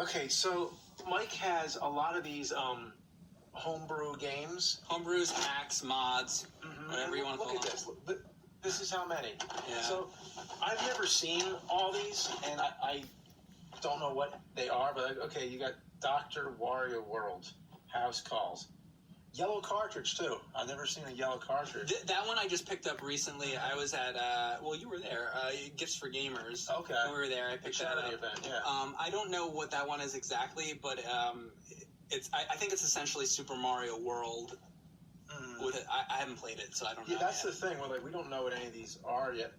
Okay, so Mike has a lot of these homebrew games. Homebrews, hacks, mods, whatever you want to call them. Look at this. Look, this is how many. Yeah. So I've never seen all these, and I don't know what they are, but okay, you got Dr. Wario World, House Calls. Yellow cartridge, too. I've never seen a yellow cartridge. That one I just picked up recently. I was at, well, you were there, Gifts for Gamers. Okay. We were there. I picked that up. Event, yeah. I don't know what that one is exactly, but I think it's essentially Super Mario World. With it. I haven't played it, so I don't know. Yeah, that's the thing. We don't know what any of these are yet.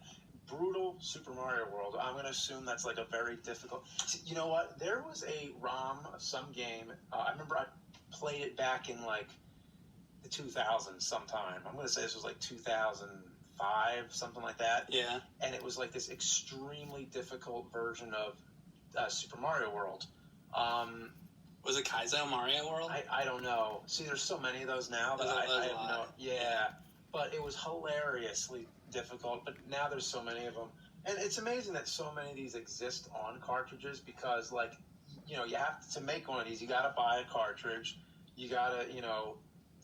Brutal Super Mario World. I'm going to assume that's like a very difficult... You know what? There was a ROM of some game. I remember I played it back in like the 2000s sometime. I'm going to say this was like 2005, something like that. Yeah. And it was like this extremely difficult version of Super Mario World. Was it Kaizo Mario World? I don't know. See, there's so many of those now that I have no... Yeah. But it was hilariously difficult, but now there's so many of them. And it's amazing that so many of these exist on cartridges because, like, you know, you have to make one of these, you got to buy a cartridge. You got to, you know,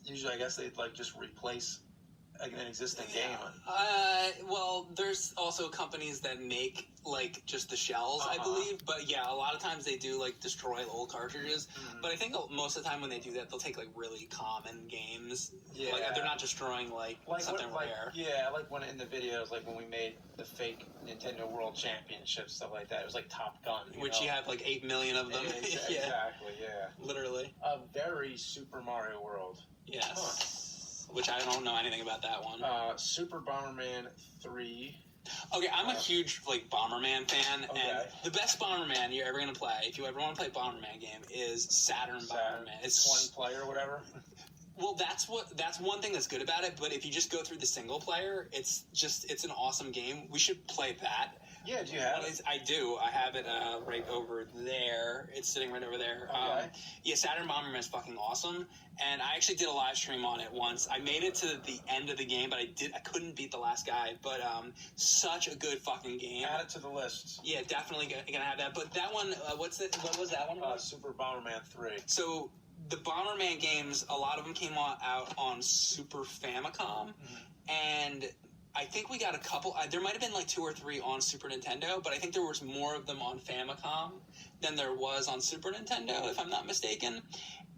usually I guess they'd, like, just replace an existing game. Well, there's also companies that make, like, just the shells, I believe. But, yeah, a lot of times they do, like, destroy old cartridges. But I think most of the time when they do that, they'll take, like, really common games. Yeah. Like, they're not destroying, like something rare. Yeah, like when in the videos, like when we made the fake Nintendo World Championship, stuff like that. It was like Top Gun. You have, like, 8 million of them. Exactly, yeah. Literally. A very Super Mario World. Yes. Which I don't know anything about that one. Super Bomberman 3. Okay, I'm a huge, like, Bomberman fan, and the best Bomberman you're ever going to play, if you ever want to play a Bomberman game, is Saturn Bomberman. It's 20 player or whatever. Well, that's one thing that's good about it, but if you just go through the single player, it's an awesome game. We should play that. Yeah, do you have it? I do. I have it right over there. It's sitting right over there. Okay. Yeah, Saturn Bomberman is fucking awesome, and I actually did a live stream on it once. I made it to the end of the game, but I couldn't beat the last guy. But such a good fucking game. Add it to the list. Yeah, definitely gonna have that. But that one, what was that one? Super Bomberman 3. So the Bomberman games, a lot of them came out on Super Famicom, and I think we got a couple. There might have been like 2 or 3 on Super Nintendo, but I think there was more of them on Famicom than there was on Super Nintendo, if I'm not mistaken.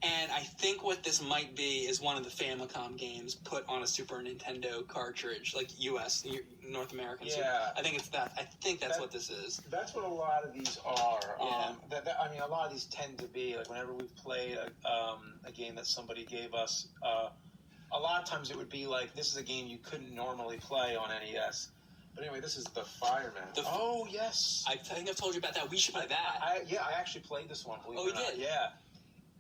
And I think what this might be is one of the Famicom games put on a Super Nintendo cartridge, like U.S., North American. Yeah. I think it's that. I think that's what this is. That's what a lot of these are. Yeah. I mean, a lot of these tend to be, like, whenever we've played a game that somebody gave us, a lot of times it would be like, this is a game you couldn't normally play on NES. But anyway, this is the Fireman. Oh, yes. I think I've told you about that. We should play that. I actually played this one. Oh, you did? Yeah.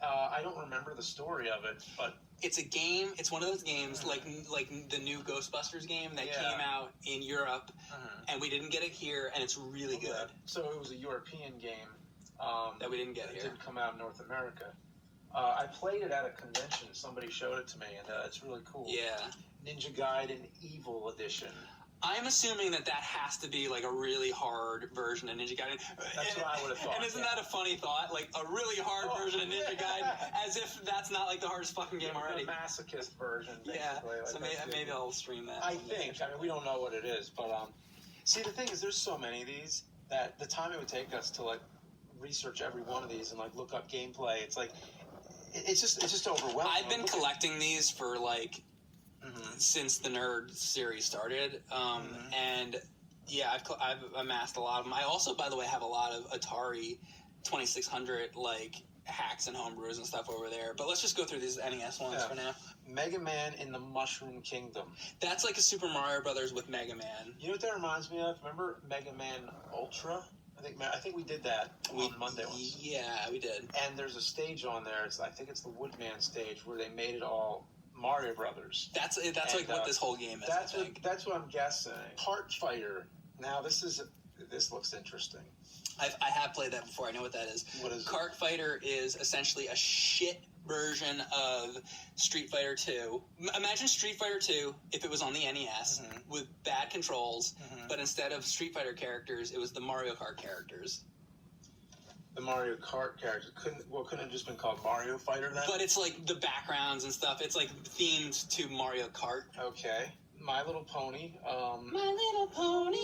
I don't remember the story of it, but... It's a game, it's one of those games, like the new Ghostbusters game that came out in Europe, and we didn't get it here, and it's really good. So it was a European game. That we didn't get here. It didn't come out in North America. I played it at a convention. Somebody showed it to me, and it's really cool. Yeah. Ninja Gaiden Evil Edition. I'm assuming that has to be like a really hard version of Ninja Gaiden. That's what I would have thought. And isn't that a funny thought? Like a really hard version of Ninja Gaiden, as if that's not like the hardest fucking game already. The masochist version, basically. Yeah. So maybe I'll stream that. I think. I mean, we don't know what it is, but see, the thing is, there's so many of these that the time it would take us to like research every one of these and like look up gameplay, it's like it's just overwhelming. I've been collecting these for like. Since the Nerd series started, and yeah, I've amassed a lot of them. I also, by the way, have a lot of Atari 2600 like hacks and homebrews and stuff over there. But let's just go through these NES ones for now. Mega Man in the Mushroom Kingdom. That's like a Super Mario Brothers with Mega Man. You know what that reminds me of? Remember Mega Man Ultra? I think we did that on Monday once. Yeah, we did. And there's a stage on there. I think it's the Woodman stage where they made it all Mario Brothers. That's like what this whole game is. That's what I'm guessing. Heart Fighter. Now this looks interesting. I have played that before. I know what that is. What is Kart Fighter is essentially a shit version of Street Fighter 2. Imagine Street Fighter 2 if it was on the NES with bad controls, but instead of Street Fighter characters, it was the Mario Kart characters. the Mario Kart characters. Couldn't it have just been called Mario Fighter then? But it's like the backgrounds and stuff. It's like themed to Mario Kart. Okay. My Little Pony. My Little Pony.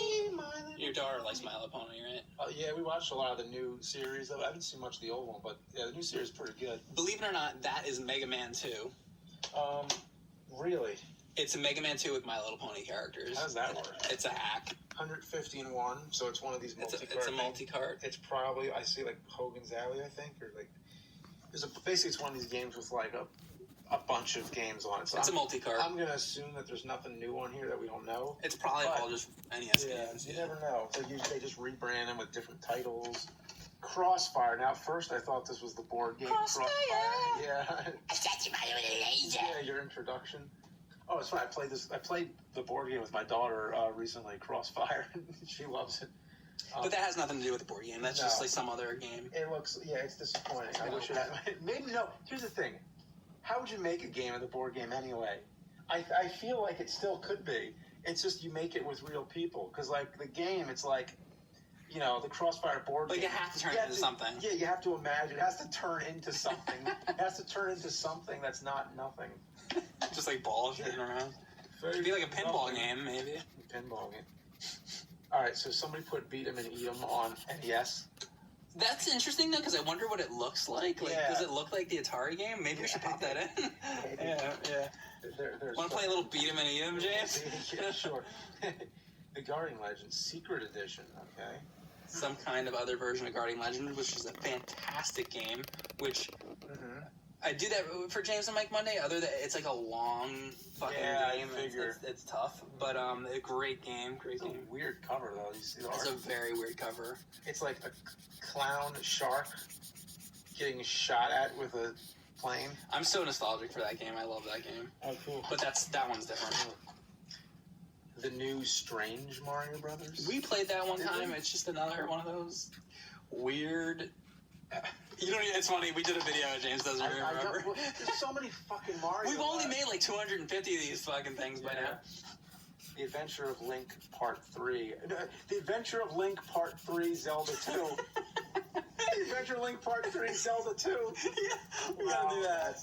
Your daughter likes My Little Pony, right? Yeah, we watched a lot of the new series. I haven't seen much of the old one, but yeah, the new series is pretty good. Believe it or not, that is Mega Man 2. Really? It's a Mega Man 2 with My Little Pony characters. How does that work? It's a hack. 150 and 1, so it's one of these multi-card. It's a multi-card. It's probably, I see like Hogan's Alley, I think, or like, basically it's one of these games with like a bunch of games on it. So it's a multi-card. I'm going to assume that there's nothing new on here that we don't know. It's probably all just NES games. You never know. They just rebrand them with different titles. Crossfire. Now, at first I thought this was the board game. Crossfire. Yeah. Yeah, your introduction. Oh, it's fun. I played the board game with my daughter recently, Crossfire. She loves it. But that has nothing to do with the board game. That's just like some other game. It looks, it's disappointing. I wish it had. Maybe no. Here's the thing. How would you make a game of the board game anyway? I feel like it still could be. It's just you make it with real people. Because like the game, it's like, the Crossfire board game. Like, you have to turn it into something. Yeah, you have to imagine. It has to turn into something. It has to turn into something that's not nothing. Just like balls hitting around. It could be like a pinball game, maybe. Pinball game. All right, so somebody put Beat 'em and Eat 'em on NES. That's interesting, though, because I wonder what it looks like. Like, does it look like the Atari game? Maybe we should pop that in. Yeah. Want to play a little Beat 'em and Eat 'em, James? Yeah, sure. The Guardian Legends Secret Edition, okay. Some kind of other version of Guardian Legend, which is a fantastic game, which... Mm-hmm. I do that for James and Mike Monday. Other than it's like a long fucking game. It's tough, but a great game. Great game. A weird cover though. You see the art? It's a very weird cover. It's like a clown shark getting shot at with a plane. I'm so nostalgic for that game. I love that game. Oh, cool. But that one's different. The new Strange Mario Brothers. We played that one time. It's just another one of those weird. It's funny. We did a video. James doesn't remember. There's so many fucking Mario. We've only made like 250 of these fucking things by now. The Adventure of Link Part 3. The Adventure of Link Part 3 Zelda 2. The Adventure of Link Part 3 Zelda 2. Yeah, we gotta do that.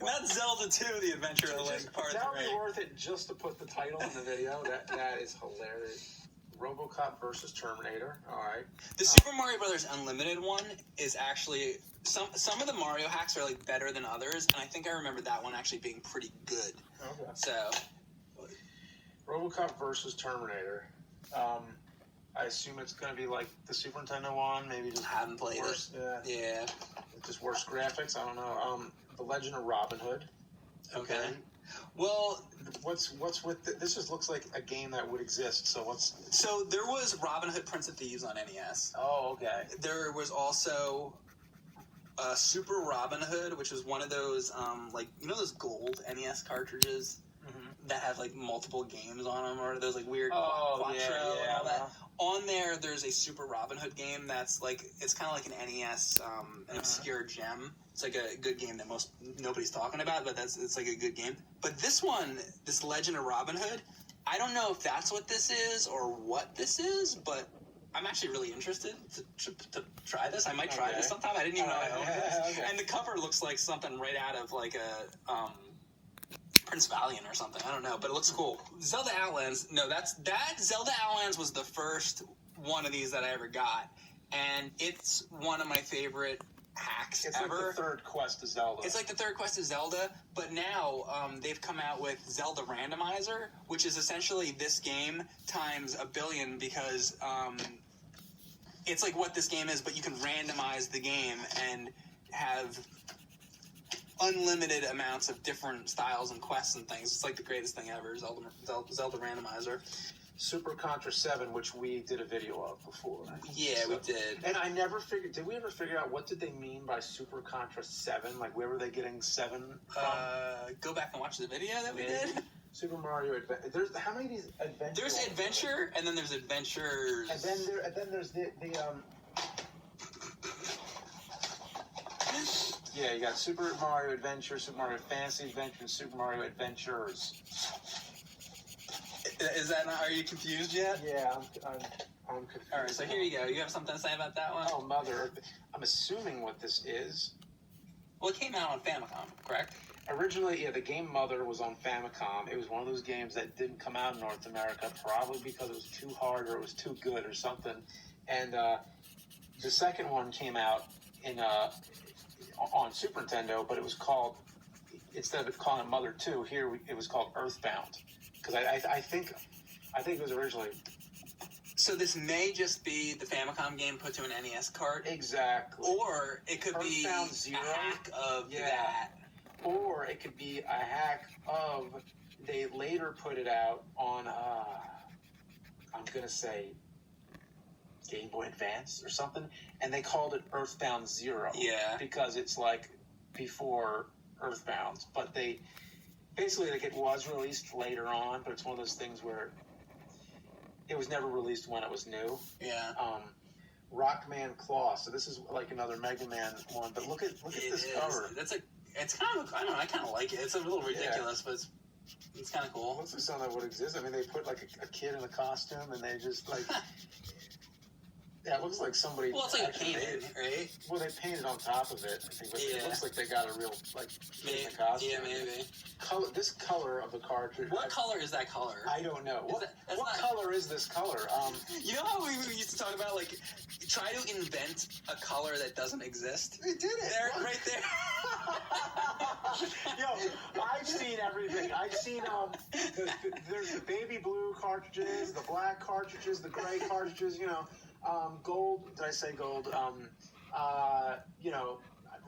Not Zelda 2, The Adventure of Link Part 3. That would be worth it just to put the title in the video. That is hilarious. RoboCop versus Terminator. All right. The Super Mario Brothers Unlimited one is actually some of the Mario hacks are like better than others, and I think I remember that one actually being pretty good. Okay. So, RoboCop versus Terminator. I assume it's going to be like the Super Nintendo one, maybe just haven't played worse. It. Yeah. Just worse graphics. I don't know. The Legend of Robin Hood. Okay. Well, what's with this? Just looks like a game that would exist. So there was Robin Hood Prince of Thieves on NES. Oh, okay. There was also Super Robin Hood, which was one of those those gold NES cartridges that have like multiple games on them, or those like weird Quattro and all that. On there's a Super Robin Hood game that's like it's kind of like an NES, an obscure gem. It's like a good game that nobody's talking about, but it's like a good game. But this one, this Legend of Robin Hood, I don't know if that's what this is or what this is, but I'm actually really interested to try this. I might try this sometime. I didn't even know I owned this. Okay. And the cover looks like something right out of like a Prince Valiant or something. I don't know, but it looks cool. Zelda Outlands. No, that Zelda Outlands was the first one of these that I ever got, and it's one of my favorite hacks ever. It's like the third quest to Zelda. It's like the third quest to Zelda, but now they've come out with Zelda Randomizer, which is essentially this game times a billion because it's like what this game is, but you can randomize the game and have unlimited amounts of different styles and quests and things. It's like the greatest thing ever, Zelda Randomizer. Super Contra 7, which we did a video of before. Yeah, we did. And I never figured, did we ever figure out what did they mean by Super Contra 7? Like, where were they getting 7 from? Go back and watch the video that we did. Super Mario Adventure. There's how many of these adventures? There's Adventure, and then there's Adventures. And then there's the yeah, you got Super Mario Adventure, Super Mario Fantasy Adventure, and Super Mario Adventures. Is that not? Are you confused yet? Yeah, I'm confused. All right, so here you go. You have something to say about that one? Oh, Mother Earth. I'm assuming what this is. Well, it came out on Famicom, correct? Originally, yeah, the game Mother was on Famicom. It was one of those games that didn't come out in North America, probably because it was too hard or it was too good or something. And the second one came out in on Super Nintendo, but it was called, instead of calling it Mother 2, it was called Earthbound. Because I think it was originally... So this may just be the Famicom game put to an NES cart. Exactly. Or it could be Earthbound Zero. a hack of that. Or it could be a hack of, they later put it out on, I'm going to say, Game Boy Advance or something, and they called it Earthbound Zero. Yeah. Because it's like before Earthbound. But it was released later on, but it's one of those things where it was never released when it was new. Yeah. Rockman Claw. So this is like another Mega Man one, but look at this cover. It's kind of, I don't know, I kind of like it. It's a little ridiculous, but it's kind of cool. It looks like something that would exist. I mean, they put like a kid in a costume, and they just like... Yeah, it looks like somebody... Well, it's like a painting, right? Well, they painted on top of it, I think, but it looks like they got a real, like, kid in a costume. Yeah, maybe. This color of the cartridge... What color is that color? I don't know. What color is this color? You know how we used to talk about, like, try to invent a color that doesn't exist? They did it! Right there. Yo, I've seen everything. I've seen, there's the baby blue cartridges, the black cartridges, the gray cartridges, gold, did I say gold?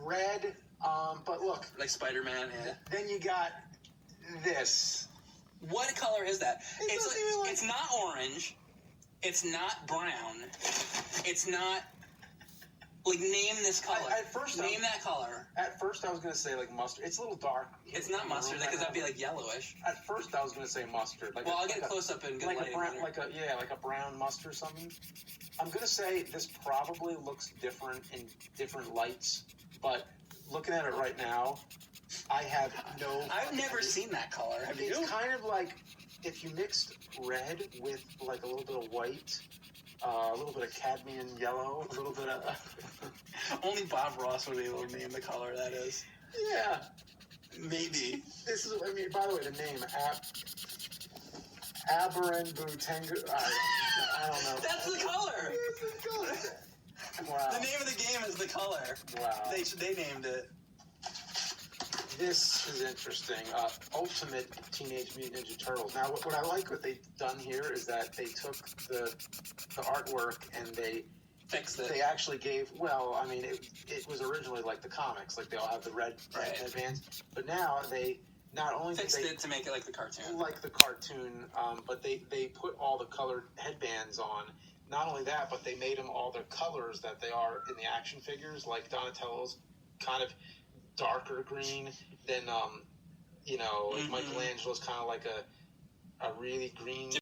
Red, but look. Like Spider-Man, yeah. Then you got this. What color is that? It's not orange. It's not brown. It's not... Like, name this color. Name that color. At first, I was going to say, like, mustard. It's a little dark. It's not mustard, because that'd be, like, yellowish. At first, I was going to say mustard. Well, I'll get a close-up and get lighting. Like a brown mustard or something. I'm going to say this probably looks different in different lights, but looking at it right now, I have no... I've never seen that color. Have you? It's kind of like if you mixed red with, like, a little bit of white... a little bit of cadmium yellow, a little bit of... Only Bob Ross would be able to name the color that is. Yeah. Maybe. This is, by the way, the name, Aberenbu Tengu... I don't know. That's the color! It's the color. Wow. The name of the game is the color. Wow. They named it. This is interesting. Ultimate Teenage Mutant Ninja Turtles. Now, what I like what they've done here is that they took the artwork and they fixed it. They actually gave, well, I mean, it was originally like the comics, like they all have the red headbands, but now they not only fixed it to make it like the cartoon. Like the cartoon, but they put all the colored headbands on. Not only that, but they made them all the colors that they are in the action figures, like Donatello's kind of darker green than, like Michelangelo's kind of like a really green